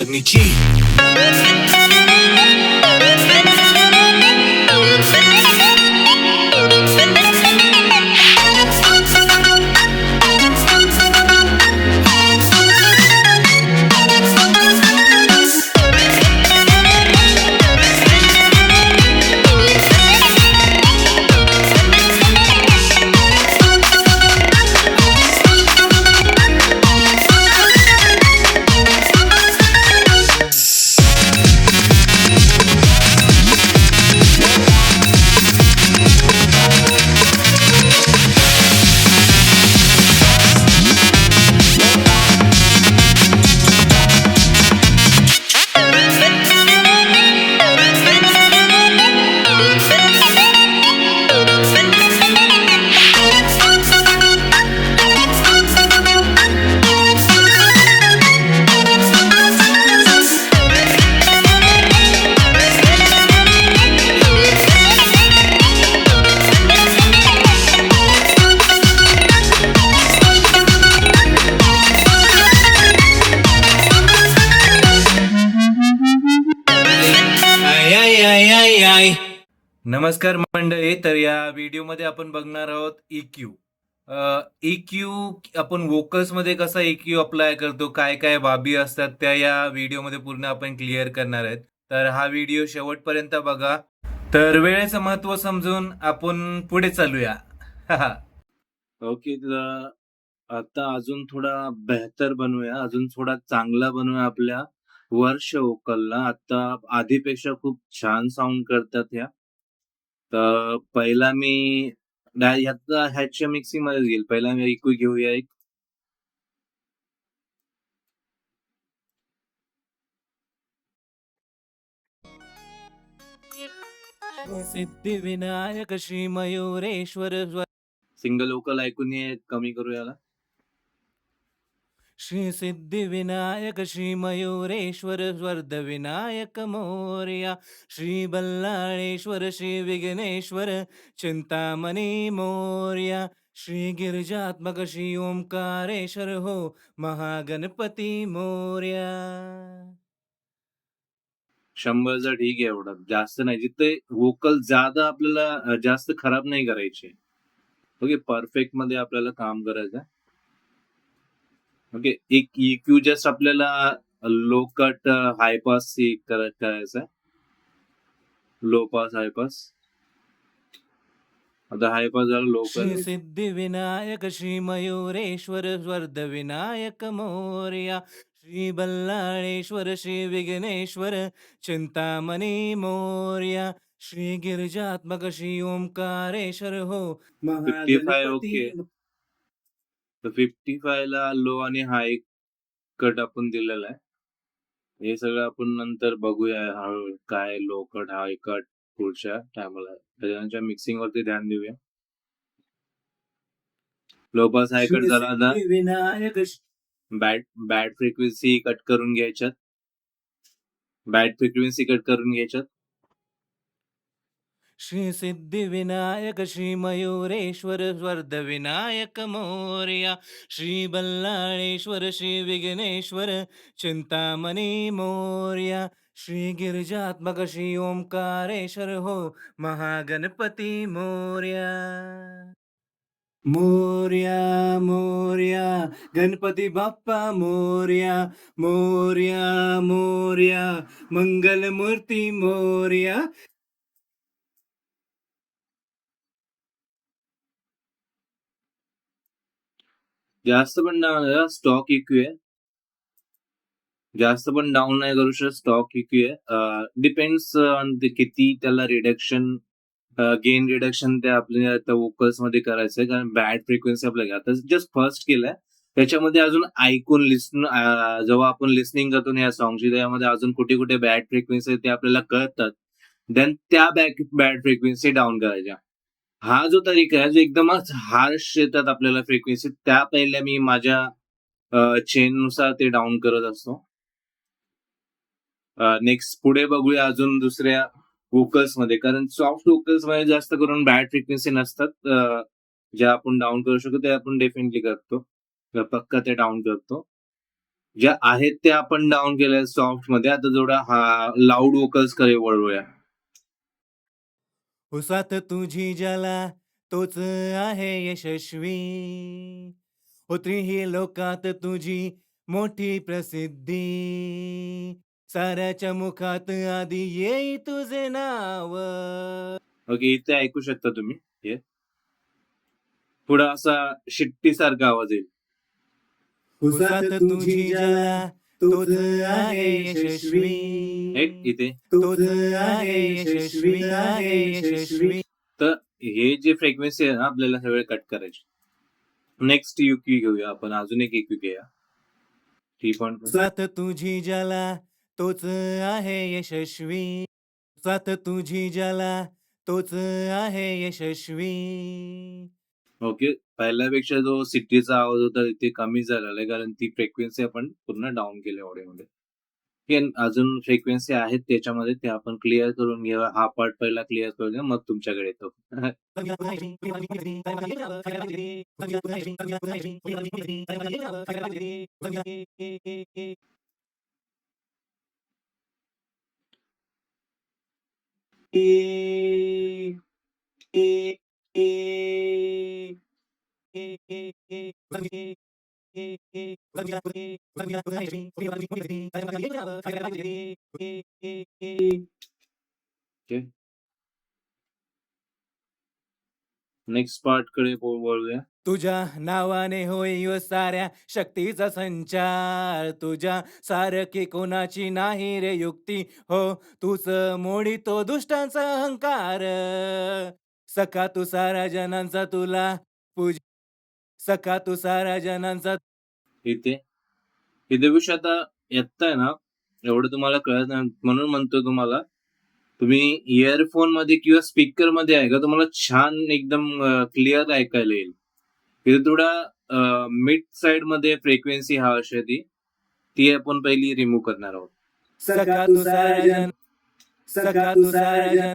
Nichi. Ay, ay, ay, ay, ay. नमस्कार मंडळी. तर या व्हिडिओमध्ये आपण बघणार आहोत EQ. EQ आपण vocals मध्ये कसा EQ अप्लाय करतो, काय काय बाबी असतात त्या या व्हिडिओमध्ये पूर्ण आपण क्लिअर करणार आहेत. तर हा व्हिडिओ शेवटपर्यंत बघा. तर वेळेचं महत्व समजून आपण पुढे चालूया. ओके, तर आता अजून थोडा बेहतर बनवूया, अजून थोडा चांगला बनवूया आपल्या वर्ष वोकलला. आता आधीपेक्षा खूप छान साउंड करतात ह्या. तर पहिला मी ह्याच्या मिक्सिंग मध्ये घेईल. पहिला मी ऐकू घेऊया एक. सिद्धिविनायक श्री मयुरेश्वर सिंगल वोकल ऐकून कमी करू याला. श्री सिद्धिविनायक श्री मयुरेश्वर वर्ध विनायक मोरया श्री बल्लाळेश्वर श्री विघ्नेश्वर चिंतामणी मोरया श्री गिरिजात्मक श्री ओंकारेश्वर हो महागणपती मोरया. 100चा ठीक आहे, एवढा जास्त नाही. जिथे वोकल ज्यादा आपल्याला जास्त खराब नाही करायचे. ओके, परफेक्ट मध्ये आपल्याला काम करायचं आहे. ओके, एक EQ जस्ट आपल्याला लो कट हाय पास करायचं आहे. लो पास हाय पास. आता हाय पास झालं, लो श्री कट. सिद्धिविनायक श्री मयुरेश्वर वर्ध विनायक मोरया श्री बल्लाळेश्वर श्री विघ्नेश्वर चिंतामणी मोरया श्री गिरिजात्मक श्री ओंकारेश्वर हो 55 ओके. तर 55 ला लो आणि हाय कट आपण दिलेला आहे. हे सगळं आपण नंतर बघूया हळूहळू, काय लो कट हाय कट पुढच्या टायमाला. त्याच्या मिक्सिंग वरती ध्यान देऊया. लो पास हाय कट झाला. आता विनायक बॅड फ्रिक्वेन्सी कट करून घ्यायच्यात. श्री सिद्धिविनायक श्री मयुरेश्वर वर्ध विनायक मोरया श्री बल्लाळेश्वर श्री विघ्नेश्वर चिंतामणी मोरया श्री गिरिजात्मक श्री ओंकारेश्वर हो महागणपती मोरया. मोरया मोरया गणपती बाप्पा मोरया मोरया मोरया मंगलमूर्ती मोरया. जास्त पण स्टॉक EQ आहे. जास्त पण डाऊन नाही करू शकत. स्टॉक EQ आहे. डिपेंड्स ऑन किती त्याला रिडक्शन गेन रिडक्शन ते आपल्या वोकल्स मध्ये करायचंय. कारण बॅड फ्रिक्वेन्सी आपल्याला आता जस्ट फर्स्ट केलाय. त्याच्यामध्ये अजून ऐकून जेव्हा आपण लिस्निंग करतो या सॉंगची, त्यामध्ये अजून कुठे कुठे बॅड फ्रिक्वेन्सी ते आपल्याला कळतात. देन त्या बॅड फ्रिक्वेन्सी डाऊन करायच्या. हा जो तरीका आहे, जो एकदमच हार्श येतात आपल्याला फ्रिक्वेन्सी, त्या पहिल्या मी माझ्या चेन नुसार ते डाऊन करत असतो. नेक्स्ट पुढे बघूया अजून दुसऱ्या वोकल्स मध्ये. कारण सॉफ्ट वोकल्स मध्ये जास्त करून बॅड फ्रिक्वेन्सी नसतात. ज्या आपण डाऊन करू शकतो त्या आपण डेफिनेटली करतो. पक्का ते डाऊन करतो. ज्या आहेत त्या आपण डाउन केल्या सॉफ्ट मध्ये. आता जेवढा हा लाऊड वोकल्स कडे वळूया. हो साथ तुझी ज्याला तोच आहे यशस्वी. हो लोकात तुझी मोठी प्रसिद्धी. साऱ्याच्या मुखात आधी येई तुझे नाव. ओके, इथे ऐकू शकता तुम्ही हे. थोडा असा शिट्टीसारखा आवाज येईल. हो साथ तुझी ज्याला तोच आहे यशस्वी. एक इथे. तोच आहे यशस्वी, आहे यशस्वी. तर हे जे फ्रिक्वेन्सी आहे ना, आपल्याला सगळे कट करायचे. नेक्स्ट युक्यू घेऊया आपण. अजून एक युक्यू घेऊया. 3.1. साथ तुझी ज्याला तोच आहे यशस्वी. साथ तुझी ज्याला तोच आहे यशस्वी. ओके, पहिल्यापेक्षा जो सिटीचा आवाज होता तिथे कमी झालेला आहे, कारण ती फ्रिक्वेन्सी आपण पूर्ण डाऊन केली ऑडिओमध्ये. अजून फ्रिक्वेन्सी आहेत त्याच्यामध्ये, ते आपण क्लिअर करून घेऊया. हा पार्ट पहिला क्लिअर करून घ्या, मग तुमच्याकडे येतो. ओके, नेक्स्ट पार्ट कडे वळूया. तुझ्या नावाने होई साऱ्या शक्तीचा संचार. तुझ्या सारखी कोणाची नाही रे युक्ती. हो तूच मोडितो दुष्टांचा अहंकार. सखा तू साऱ्या जनांचा तुला पूज. सखा तू साऱ्या जनांचा. इथे इथे विषय आता येताय ना, एवढं तुम्हाला कळत नाही म्हणून म्हणतो तुम्हाला, तुम्ही इयरफोन मध्ये किंवा स्पीकर मध्ये आहे का, तुम्हाला छान एकदम क्लिअर ऐकायला येईल. तिथे थोडा मिड साइड मध्ये फ्रिक्वेन्सी हा अशी ती आपण पहिली रिमूव्ह करणार आहोत. सखा तू साऱ्या जन. सखा तू साऱ्या जन.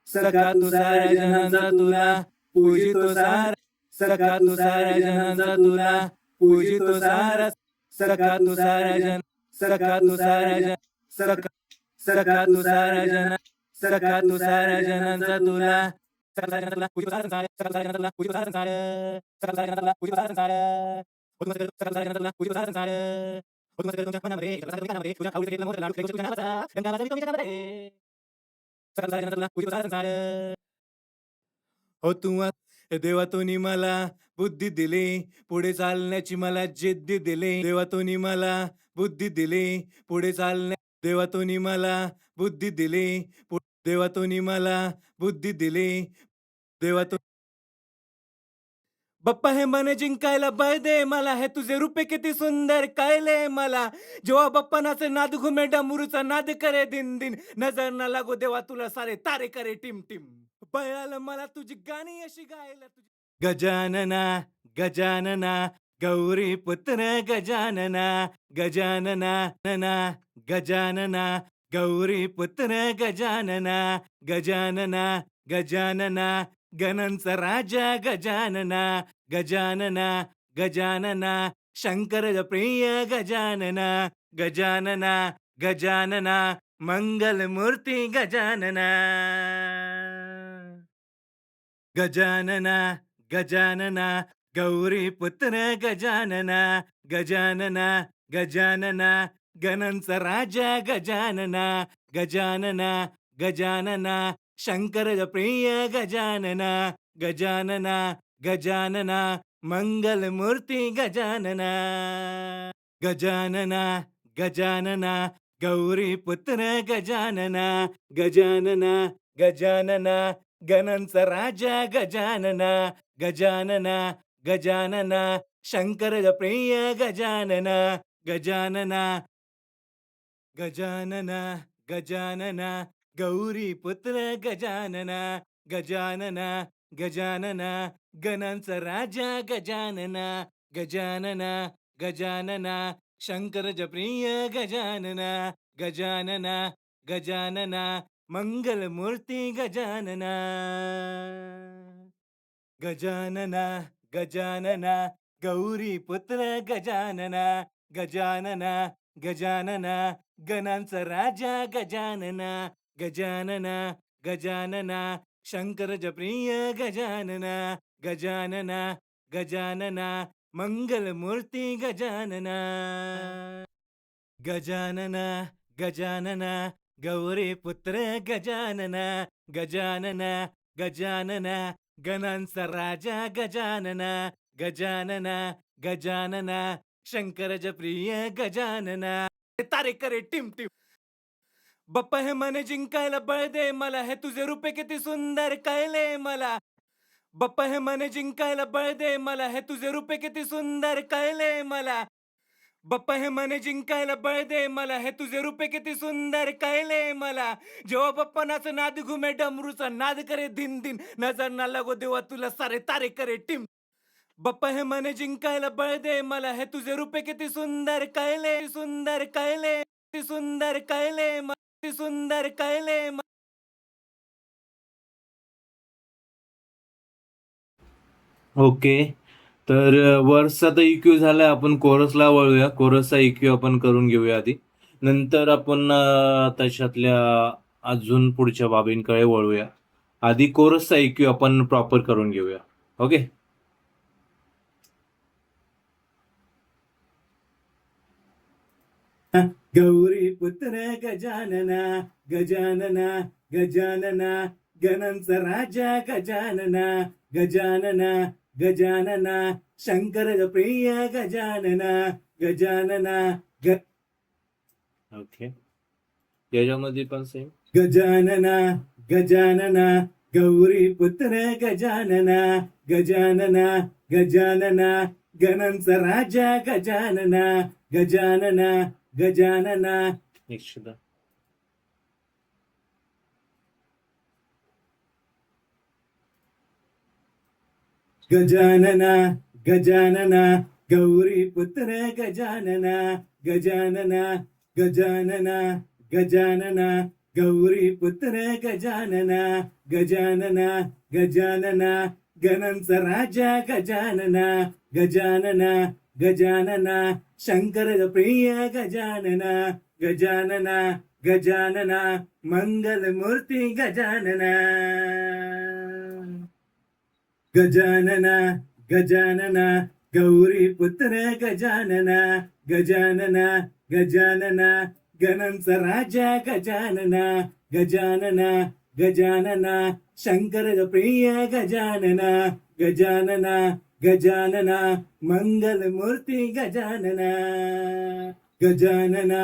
सखा तू साऱ्या जनांचा तुला पूजितो सारा. सखा तू साऱ्या जनांचा तुला पूजितो सारा. सखा तू साऱ्या जन. सखा तू साऱ्या जन. सखा. सखा तू साऱ्या जन. सखा तू साऱ्या जनांचा तुला. सखा साऱ्या जनांचा पूजितो सारा संसार. सखा साऱ्या जनांचा पूजितो सारा संसार. सखा साऱ्या जनांचा पूजितो सारा संसार. सखा साऱ्या जनांचा पूजितो सारा संसार. तुझ्या मनामध्ये तुझ्या आवडीचा घेतला मोठा लाडू तुझ्या नावाचा. गंगा माझा तुझ्या नावामध्ये. सकाळ साऱ्या जनांचा पूजितो सारा संसार. हो तू देवा तूनी मला बुद्धी दिली. पुढे चालण्याची मला जिद्दी दिली. देवा तूनी मला बुद्धी दिली. पुढे चालण्या. देवा तूनी मला बुद्धी दिली. देवा तूनी मला बुद्धी दिली. देवा तू. बाप्पा हे मन जिंकायला बळ दे मला. हे तुझे रूपे किती सुंदर कळले मला. जेव्हा बाप्पा नाचे नाद घुमे डमरूचा नाद करे दिन दिन. नजर न लागो देवा तुला सारे तारे करे टिम टिम. बळालं मला तुझी गाणी अशी गायला. गजानना गजानना गौरी पुत्र गजानना. गजानना नना गजानना गौरी पुत्र गजानना. गजानना गजानना गणांचा राजा गजानना. गजानना गजानना शंकर प्रिय गजानना. गजानना गजानना मंगलमूर्ती गजानना. गजानना गजानना गौरी पुत्र गजानना. गजानना गजानना गणांचा राजा गजानना. गजानना गजानना शंकर प्रिय गजानना. गजानना गजानना मंगलमूर्ती गजानना. गजानना गजानना गौरी पुत्र गजानना. गजानना गजानना गणांचा राजा गजानना. गजानना गजानना शंकर प्रिय गजानना. गजानना गजानना गजानना गौरी पुत्र गजानना. गजानना गजानना गणांचा राजा गजानना. गजानना गजानना शंकर प्रिय गजानना. गजानना गजानना मंगलमूर्ती गजानना. गजानना गजानना गौरी पुत्र गजानना. गजानना गजानना गणांचा राजा गजानना गजानना गजानना शंकरज प्रिय गजानना गजानना गजानना मंगलमूर्ती गजानना गजानना गजानना गौरी पुत्र गजानना गजानना गजानना गणांचा राजा गजानना गजानना गजानना शंकरज प्रिय गजानना तारे करे टिम टिम बाप्पा हे मने जिंकायला बळ दे मला हे तुझे रूपे किती सुंदर कळले मला बाप्पा हे मने जिंकायला बळ दे मला हे तुझे रूपे किती सुंदर कळले मला बाप्पा हे मने जिंकायला बळ दे मला हे तुझे रूपे किती सुंदर कळले मला जेव्हा बाप्पा नाच नाद घुमे डमरूचा नाद करे दिन दिन नजर ना लगो देवा तुला सारे तारे करे टिम बाप्पा हे मने जिंकायला बळ दे मला हे तुझे रूपे किती सुंदर कळले सुंदर कळले किती सुंदर कळले किती सुंदर कळले ओके. तर वर्सचा तर इक्यू झालाय. आपण कोरसला वळूया. कोरसचा इक्यू आपण करून घेऊया आधी. नंतर आपण त्याच्यातल्या अजून पुढच्या बाबींकडे वळूया. आधी कोरसचा इक्यू आपण प्रॉपर करून घेऊया. ओके. गौरी पुत्र गजानना गजानना गजानना गणांचा राजा गजानना गजानना गजानना शंकर प्रिय गजानना गजानना ओके. याच्यामध्ये पण सेम. गजानना गजानना गौरी पुत्र गजानना गजानना गजानना गणांचा राजा गजानना गजानना गजानना नेक्स्ट गजानना गजानना गौरी पुत्र गजानना गजानना गजानना गजानना गौरी पुत्र गजानना गजानना गजानना गणांचा राजा गजानना गजानना गजानना शंकर प्रिय गजानना गजानना गजानना मंगलमूर्ती गजानना गजानना गजानना गौरी पुत्र गजानना गजानना गजानना गणांचा राजा गजानना गजानना गजानना शंकर प्रिय गजानना गजानना गजानना मंगलमूर्ती गजानना गजानना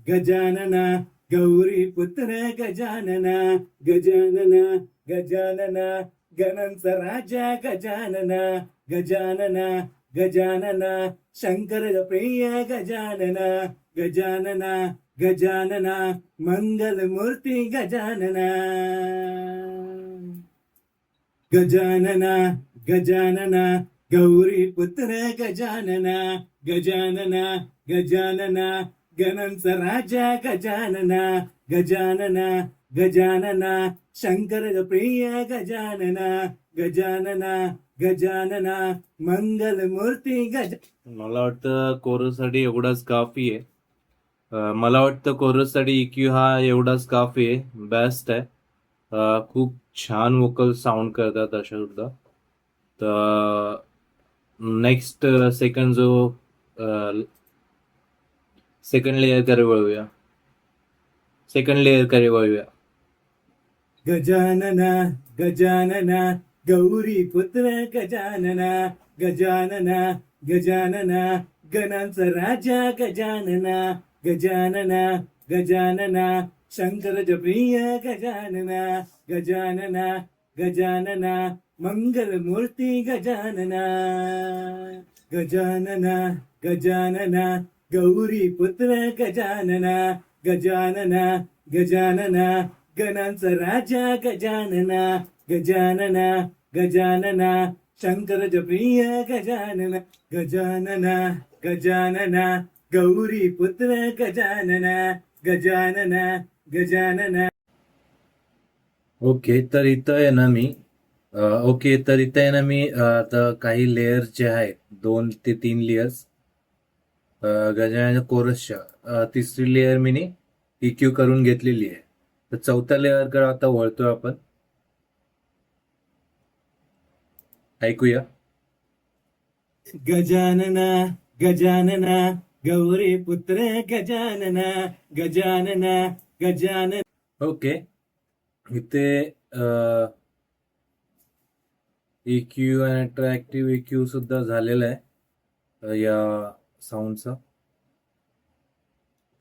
गजानना गौरी पुत्र गजानना गजानना गजानना गणांचा राजा गजानना गजानना गजानना शंकर प्रिय गजानना गजानना गजानना मंगलमूर्ती गजानना गजानना गजानना गौरी पुत्र गजानना गजानना गजानना गणांचा राजा गजानना गजानना गजानना शंकर प्रिय गजानना गजानना गजानना मंगलमूर्ती मला वाटतं कोरससाठी एवढाच काफी आहे. मला वाटतं कोरससाठी इक्यू हा एवढाच काफी आहे. बेस्ट आहे. खूप छान वोकल साऊंड करतात अशा सुद्धा. तर नेक्स्ट सेकंड लेअर कडे वळूया. गजानना गजानना गौरी पुत्र गजानना गजानना गजानना गणांचा राजा गजानना गजानना गजानना शंकर प्रिय गजानना गजानना गजानना मंगलमूर्ती गजानना गजानना गजानना गौरी पुत्र गजानना गजानना गजानना गणांचा राजा गजानना गजानना गजानना शंकर प्रिय गजानना गजानना गजानना गौरी पुत्र गजानना गजानना गजानना. ओके. तर इथं आहे ना मी आता काही लेअर्स जे आहेत 2 ते 3 लेयर्स गजानन कोरसच्या तिसरी लेअर मी EQ करून घेतलेली आहे. तर चौथ्या लेअरकडे आता वळतोय आपण. ऐकूया. गजानना गजानना गौरी पुत्र गजानना गजानना गजानन. ओके, इथे EQ आणि अट्रॅक्टिव्ह EQ सुद्धा झालेला आहे या साऊंडचा.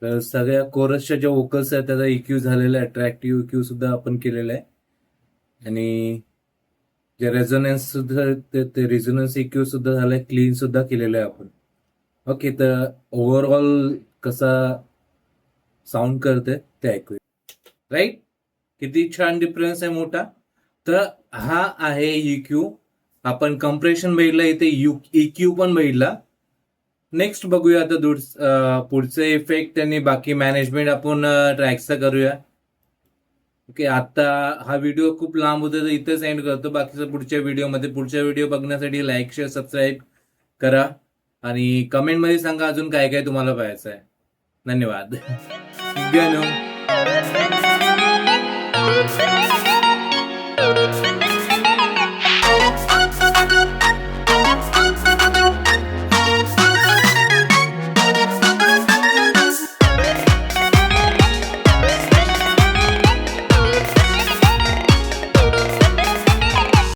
तर सगळ्या कोरसच्या ज्या वोकल्स आहेत त्याचा EQ झालेला आहे, अट्रॅक्टिव्ह EQ सुद्धा आपण केलेला आहे. आणि जे रेझोनन्स सुद्धा ते रेझोनन्स EQ सुद्धा झालाय, क्लीन सुद्धा केलेलं आहे आपण. ओके, तर ओव्हरऑल कसा साऊंड करते ते ऐकूया. राईट, किती छान डिफरन्स आहे मोठा. तर हा आहे EQ. आपण कम्प्रेशन बघितलं, इथे EQ पण बघितला. नेक्स्ट बघूया आता पुढचे इफेक्ट आणि बाकी मॅनेजमेंट आपण ट्रॅकचा करूया. ओके, आता हा व्हिडिओ खूप लांब होता तर इथेच एंड करतो. बाकीचं पुढच्या व्हिडिओ बघण्यासाठी लाईक, शेअर, सबस्क्राईब करा आणि कमेंटमध्ये सांगा अजून काय काय तुम्हाला पाहायचं आहे. धन्यवाद.